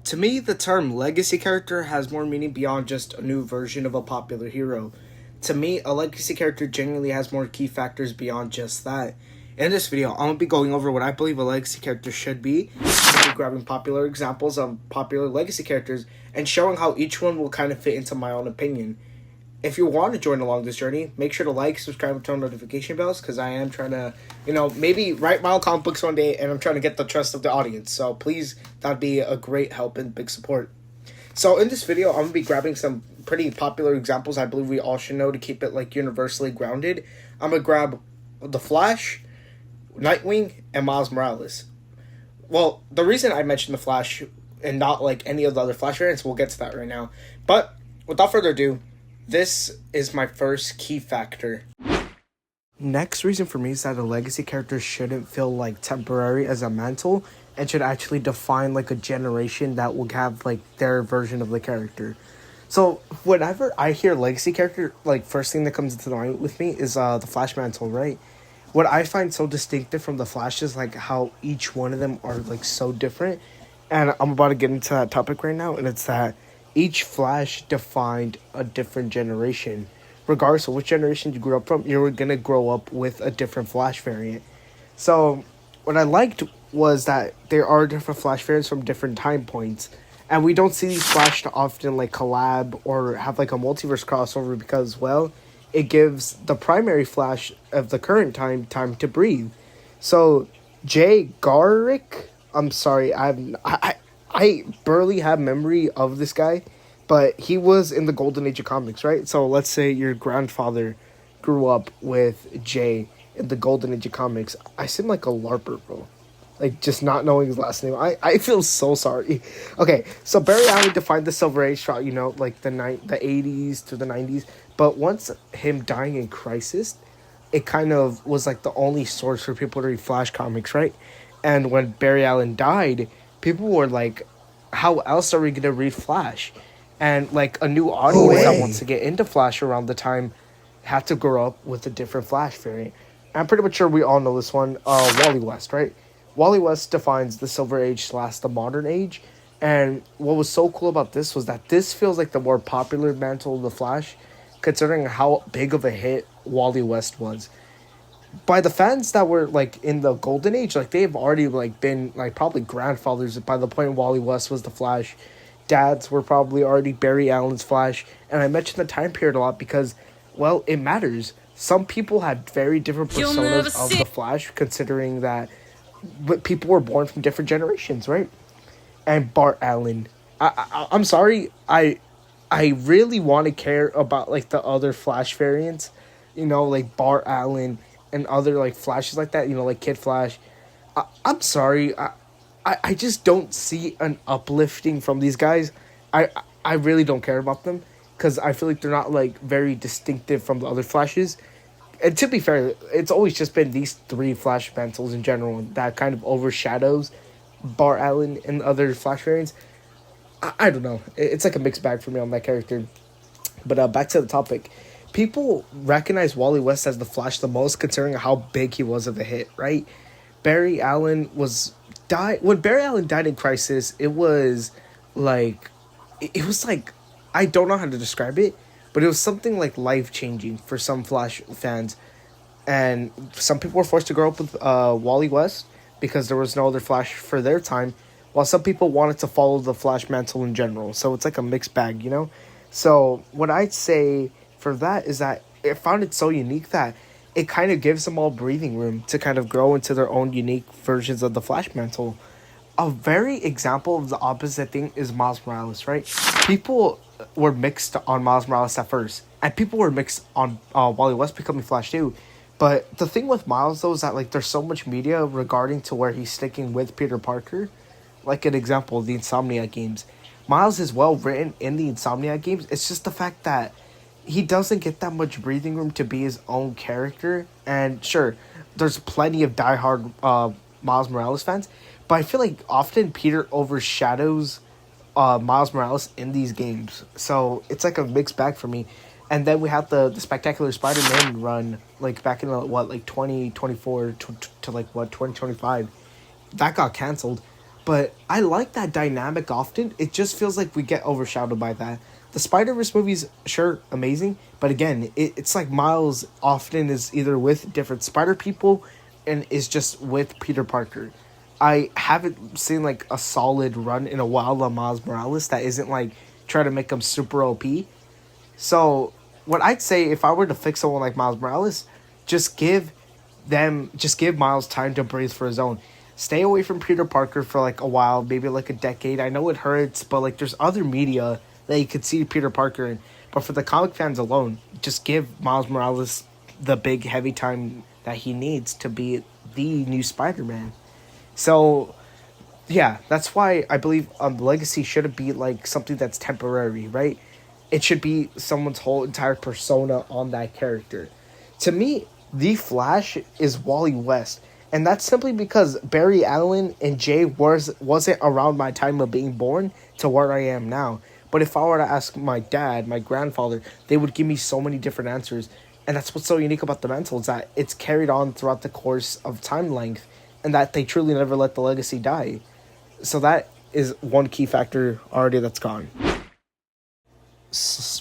To me, the term legacy character has more meaning beyond just a new version of a popular hero. To me, a legacy character genuinely has more key factors beyond just that. In this video, I'm going to be going over what I believe a legacy character should be. I'm going to be grabbing popular examples of popular legacy characters and showing how each one will kind of fit into my own opinion. If you want to join along this journey, make sure to like, subscribe, and turn notification bells, because I am trying to, maybe write my own comic books one day, and I'm trying to get the trust of the audience. So please, that'd be a great help and big support. So in this video, I'm going to be grabbing some pretty popular examples I believe we all should know to keep it, universally grounded. I'm going to grab The Flash, Nightwing, and Miles Morales. Well, the reason I mentioned The Flash and not, any of the other Flash variants, we'll get to that right now. But without further ado, this is my first key factor. Next reason for me is that a legacy character shouldn't feel temporary as a mantle and should actually define a generation that will have their version of the character. So whenever I hear legacy character, first thing that comes into mind with me is the Flash mantle, right? What I find so distinctive from the Flash is how each one of them are so different. And I'm about to get into that topic right now, and it's that each Flash defined a different generation. Regardless of which generation you grew up from, you're going to grow up with a different Flash variant. So what I liked was that there are different Flash variants from different time points. And we don't see these Flash to often collab or have a multiverse crossover because, well, it gives the primary Flash of the current time to breathe. So Jay Garrick, I'm sorry, I barely have memory of this guy, but he was in the golden age of comics, right? So let's say your grandfather grew up with Jay in the golden age of comics. I seem like a LARPer, bro. Just not knowing his last name. I feel so sorry. Okay, so Barry Allen defined the Silver Age throughout, the 80s to the 90s. But once him dying in Crisis, it kind of was the only source for people to read Flash comics, right? And when Barry Allen died, people were like, how else are we going to read Flash? And a new audience that wants to get into Flash around the time had to grow up with a different Flash variant. I'm pretty much sure we all know this one, Wally West, right? Wally West defines the Silver Age / the Modern Age. And what was so cool about this was that this feels like the more popular mantle of the Flash, considering how big of a hit Wally West was. By the fans that were in the golden age, they've already been probably grandfathers by the point Wally West was the Flash. Dads were probably already Barry Allen's Flash. And I mentioned the time period a lot because, well, it matters. Some people had very different personas of the Flash, considering that people were born from different generations, right? And Bart Allen, I'm sorry, I really want to care about the other Flash variants, Bart Allen and other Flashes like that, Kid Flash. I'm sorry, I just don't see an uplifting from these guys. I really don't care about them because I feel they're not very distinctive from the other Flashes. And to be fair, it's always just been these three Flash mantles in general that kind of overshadows Bart Allen and other Flash variants. I don't know. It's a mixed bag for me on that character. But back to the topic. People recognize Wally West as the Flash the most, considering how big he was of a hit, right? Barry Allen when Barry Allen died in Crisis, it was I don't know how to describe it, but it was something life-changing for some Flash fans. And some people were forced to grow up with Wally West because there was no other Flash for their time, while some people wanted to follow the Flash mantle in general. So it's a mixed bag, So what I'd say for that is that I found it so unique that it kind of gives them all breathing room to kind of grow into their own unique versions of the Flash mantle. A very example of the opposite thing is Miles Morales, right? People were mixed on Miles Morales at first, and people were mixed on Wally West becoming Flash too. But the thing with Miles, though, is that there's so much media regarding to where he's sticking with Peter Parker. An example, the Insomniac games. Miles is well written in the Insomniac games. It's just the fact that he doesn't get that much breathing room to be his own character. And sure, there's plenty of diehard Miles Morales fans, but I feel often Peter overshadows Miles Morales in these games. So it's a mixed bag for me. And then we have the Spectacular Spider-Man run, back in 2024 to 2025. That got canceled. But I like that dynamic often. It just feels like we get overshadowed by that. The Spider-Verse movies, sure, amazing. But again, it's like Miles often is either with different Spider people and is just with Peter Parker. I haven't seen like a solid run in a while on Miles Morales that isn't like try to make him super OP. So what I'd say if I were to fix someone like Miles Morales, just give Miles time to breathe for his own. Stay away from Peter Parker for like a while, maybe like a decade. I know it hurts, but like there's other media that you could see Peter Parker in. But for the comic fans alone, just give Miles Morales the big heavy time that he needs to be the new Spider-Man. So yeah, that's why I believe legacy shouldn't be like something that's temporary, right? It should be someone's whole entire persona on that character. To me, the Flash is Wally West, and that's simply because Barry Allen and Jay wasn't around my time of being born to where I am now. But if I were to ask my dad, my grandfather, they would give me so many different answers. And that's what's so unique about the Mantles, that it's carried on throughout the course of time length, and that they truly never let the legacy die. So that is one key factor already that's gone.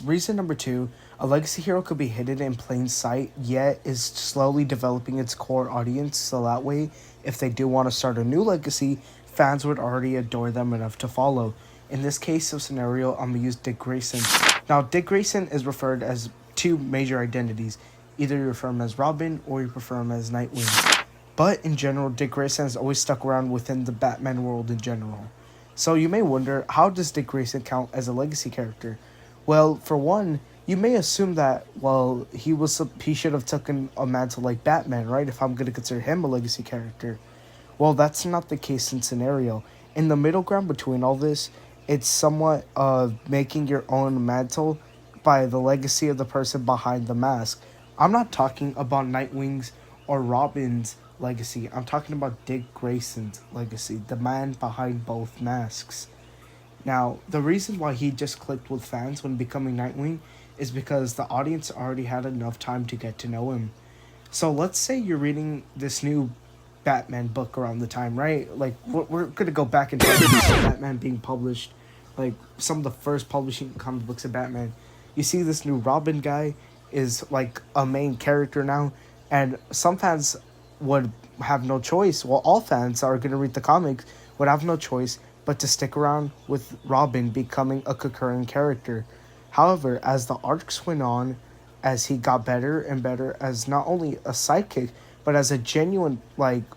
Reason number 2, a legacy hero could be hidden in plain sight, yet is slowly developing its core audience, so that way, if they do want to start a new legacy, fans would already adore them enough to follow. In this case of scenario, I'm going to use Dick Grayson. Now, Dick Grayson is referred as 2 major identities. Either you refer him as Robin, or you refer him as Nightwing. But in general, Dick Grayson has always stuck around within the Batman world in general. So you may wonder, how does Dick Grayson count as a legacy character? Well, for one, you may assume that, well, he should have taken a mantle like Batman, right? If I'm going to consider him a legacy character. Well, that's not the case in scenario. In the middle ground between all this, it's somewhat making your own mantle by the legacy of the person behind the mask. I'm not talking about Nightwing's or Robin's legacy. I'm talking about Dick Grayson's legacy, the man behind both masks. Now, the reason why he just clicked with fans when becoming Nightwing is because the audience already had enough time to get to know him. So let's say you're reading this new Batman book around the time, right? Like, we're going to go back in time to Batman being published, like some of the first publishing comic books of Batman. You see this new Robin guy is like a main character now, and some fans would have no choice. Well, all fans are going to read the comics would have no choice but to stick around with Robin becoming a concurring character. However, as the arcs went on, as he got better and better as not only a sidekick, but as a genuine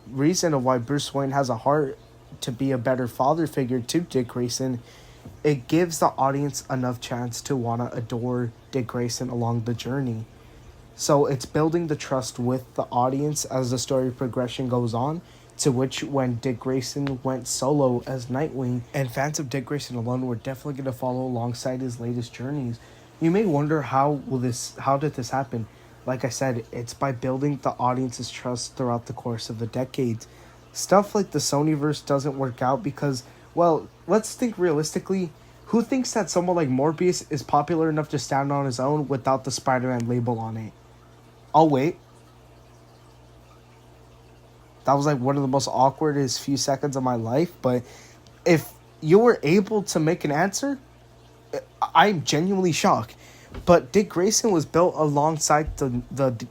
reason of why Bruce Wayne has a heart to be a better father figure to Dick Grayson, it gives the audience enough chance to want to adore Dick Grayson along the journey. So it's building the trust with the audience as the story progression goes on, to which when Dick Grayson went solo as Nightwing, and fans of Dick Grayson alone were definitely going to follow alongside his latest journeys. You may wonder how did this happen? Like I said, it's by building the audience's trust throughout the course of the decades. Stuff like the Sonyverse doesn't work out because, well, let's think realistically. Who thinks that someone like Morbius is popular enough to stand on his own without the Spider-Man label on it? I'll wait. That was like one of the most awkwardest few seconds of my life. But if you were able to make an answer, I'm genuinely shocked. But Dick Grayson was built alongside the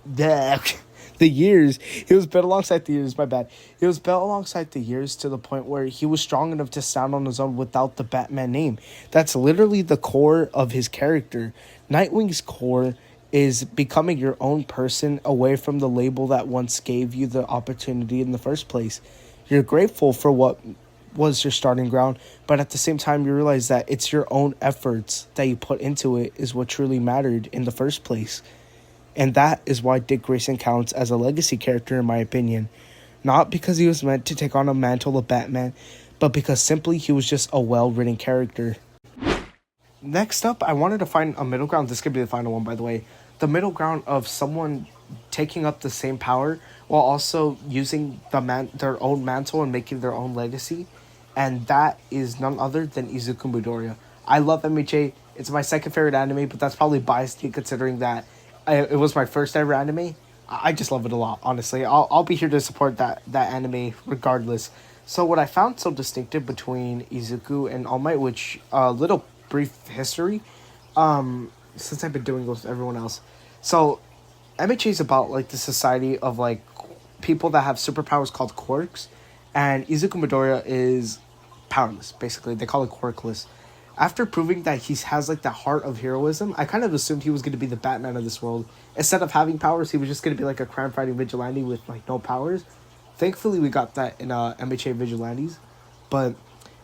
years. He was built alongside the years, my bad. He was built alongside the years to the point where he was strong enough to stand on his own without the Batman name. That's literally the core of his character. Nightwing's core is becoming your own person away from the label that once gave you the opportunity in the first place. You're grateful for what was your starting ground, but at the same time you realize that it's your own efforts that you put into it is what truly mattered in the first place. And that is why Dick Grayson counts as a legacy character in my opinion. Not because he was meant to take on a mantle of Batman, but because simply he was just a well-written character. Next up, I wanted to find a middle ground. This could be the final one, by the way. The middle ground of someone taking up the same power while also using their own mantle and making their own legacy. And that is none other than Izuku Midoriya. I love MHA. It's my second favorite anime, but that's probably biased considering that it was my first ever anime. I just love it a lot, honestly. I'll be here to support that anime regardless. So what I found so distinctive between Izuku and All Might, which little brief history, since I've been doing this with everyone else. So MHA is about like the society of like people that have superpowers called quirks, and Izuku Midoriya is powerless. Basically, they call it quirkless. After proving that he has like the heart of heroism, I kind of assumed he was going to be the Batman of this world. Instead of having powers, he was just going to be like a crime fighting vigilante with like no powers. Thankfully, we got that in MHA Vigilantes, but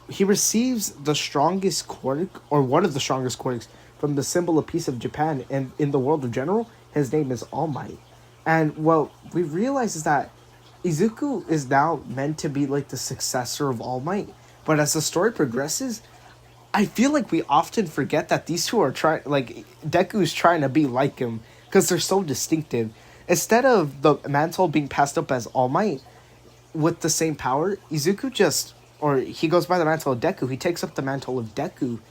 he receives the strongest quirk, or one of the strongest quirks, from the symbol of peace of Japan, and in the world of general, his name is All Might. And what we realize is that Izuku is now meant to be like the successor of All Might, but as the story progresses, I feel like we often forget that these two are trying, like, Deku's trying to be like him, because they're so distinctive. Instead of the mantle being passed up as All Might, with the same power, Izuku just, or he goes by the mantle of Deku, he takes up the mantle of Deku,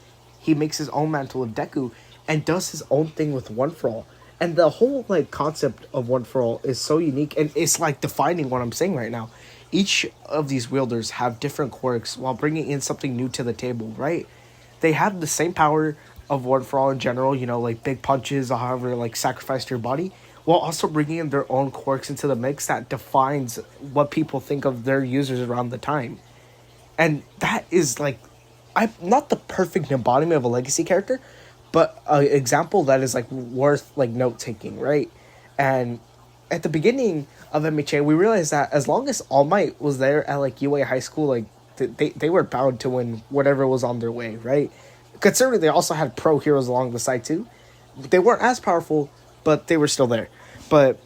he makes his own mantle of Deku, and does his own thing with One For All. And the whole, like, concept of One For All is so unique, and it's, like, defining what I'm saying right now. Each of these wielders have different quirks while bringing in something new to the table, right? They have the same power of One For All in general, you know, like big punches or however, like sacrifice to your body, while also bringing in their own quirks into the mix that defines what people think of their users around the time. And that is like, I'm not the perfect embodiment of a legacy character, but an example that is like worth like note taking, right? And at the beginning of MHA, we realized that as long as All Might was there at like UA High School, like they were bound to win whatever was on their way, right? Considering they also had pro heroes along the side too. They weren't as powerful, but they were still there. But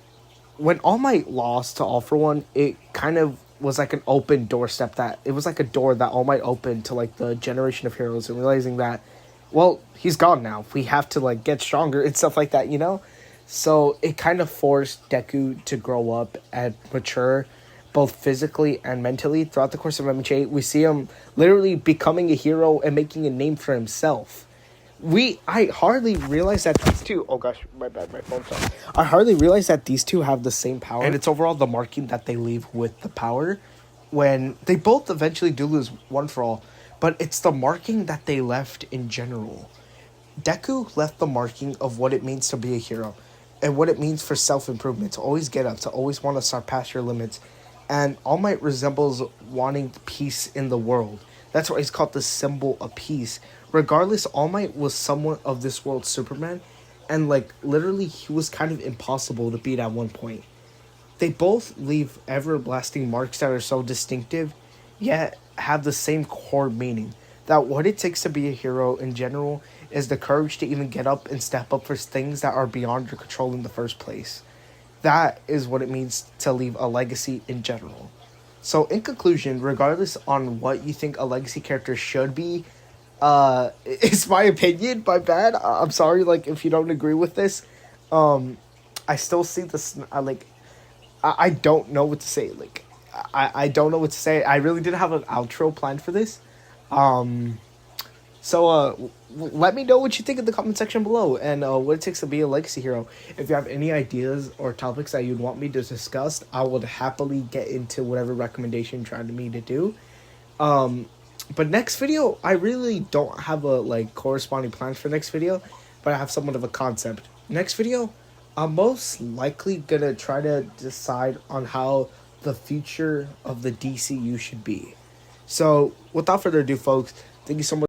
when All Might lost to All For One, it kind of was like an open doorstep that it was like a door that All Might opened to like the generation of heroes, and realizing that, well, he's gone now. We have to like get stronger and stuff like that, you know? So it kind of forced Deku to grow up and mature, both physically and mentally. Throughout the course of MHA, we see him literally becoming a hero and making a name for himself. I hardly realize that these two, oh gosh, my bad, my phone's off. I hardly realize that these two have the same power, and it's overall the marking that they leave with the power when they both eventually do lose One For All, but it's the marking that they left in general. Deku left the marking of what it means to be a hero and what it means for self-improvement, to always get up, to always want to surpass your limits. And All Might resembles wanting peace in the world. That's why he's called the symbol of peace. Regardless, All Might was somewhat of this world's Superman, and like literally he was kind of impossible to beat at one point. They both leave everlasting marks that are so distinctive, yet have the same core meaning. That what it takes to be a hero in general is the courage to even get up and step up for things that are beyond your control in the first place. That is what it means to leave a legacy in general. So in conclusion, regardless on what you think a legacy character should be, it's my opinion, my bad. I'm sorry, like, if you don't agree with this. I still see this, I don't know what to say. Like, I don't know what to say. I really didn't have an outro planned for this. So let me know what you think in the comment section below, and what it takes to be a legacy hero. If you have any ideas or topics that you'd want me to discuss, I would happily get into whatever recommendation you're trying to me to do. But next video, I really don't have a like corresponding plan for next video, but I have somewhat of a concept. Next video, I'm most likely gonna try to decide on how the future of the DCU should be. So without further ado, folks, thank you so much.